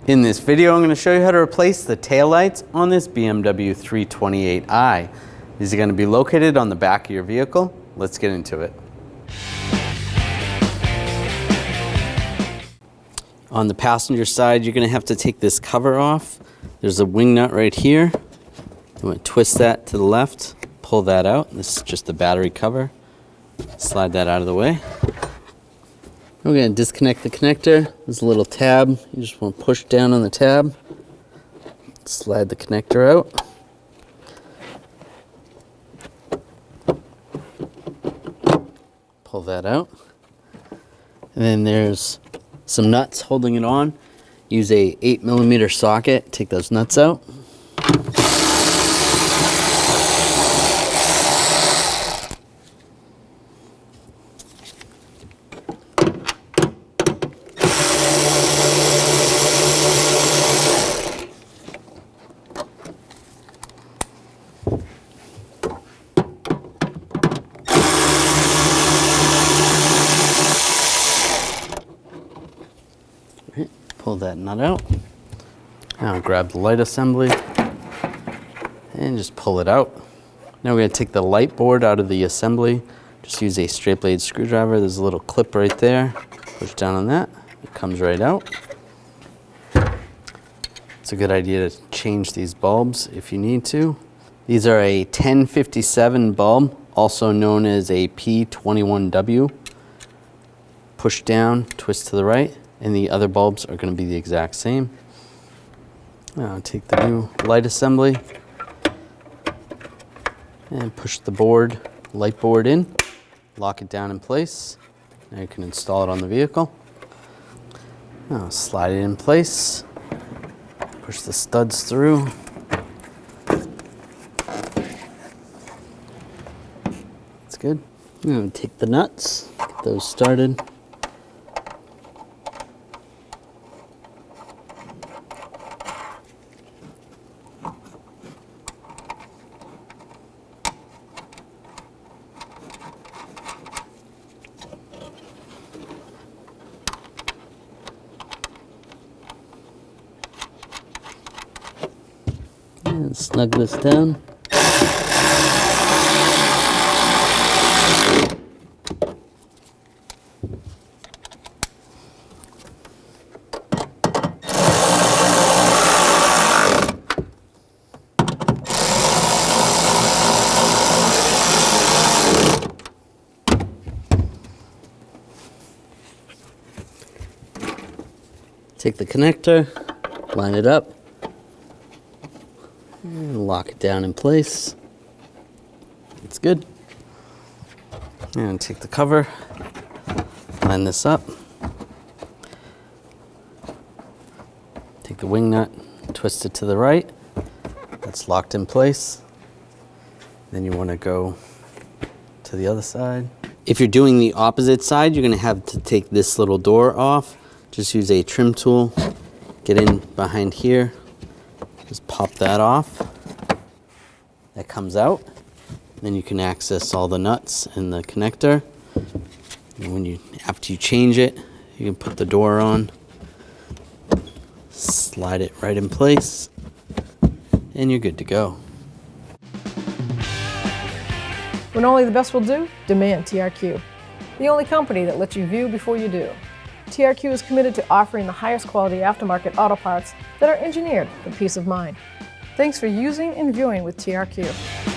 In this video, I'm going to show you how to replace the taillights on this BMW 328i. These are going to be located on the back of your vehicle. Let's get into it. On the passenger side, you're going to have to take this cover off. There's a wing nut right here. You want to twist that to the left, pull that out. This is just the battery cover. Slide that out of the way. We're going to disconnect the connector. There's a little tab. You just want to push down on the tab. Slide the connector out. Pull that out. And then there's some nuts holding it on. Use a 8mm socket. Take those nuts out. Pull that nut out. Now grab the light assembly and just pull it out. Now we're going to take the light board out of the assembly. Just use a straight blade screwdriver. There's a little clip right there. Push down on that. It comes right out. It's a good idea to change these bulbs if you need to. These are a 1057 bulb, also known as a P21W. Push down, twist to the right. And the other bulbs are going to be the exact same. Now take the new light assembly and push the light board in, lock it down in place. Now you can install it on the vehicle. Now slide it in place, push the studs through. That's good. Now take the nuts, get those started. And snug this down. Take the connector, line it up, and lock it down in place. It's good. And take the cover, line this up. Take the wing nut, twist it to the right. That's locked in place. Then you want to go to the other side. If you're doing the opposite side, you're going to have to take this little door off. Just use a trim tool, get in behind here, just pop that off. That comes out. Then you can access all the nuts and the connector. And after you change it, you can put the door on, slide it right in place, and you're good to go. When only the best will do, demand TRQ. The only company that lets you view before you do. TRQ is committed to offering the highest quality aftermarket auto parts that are engineered for peace of mind. Thanks for using and viewing with TRQ.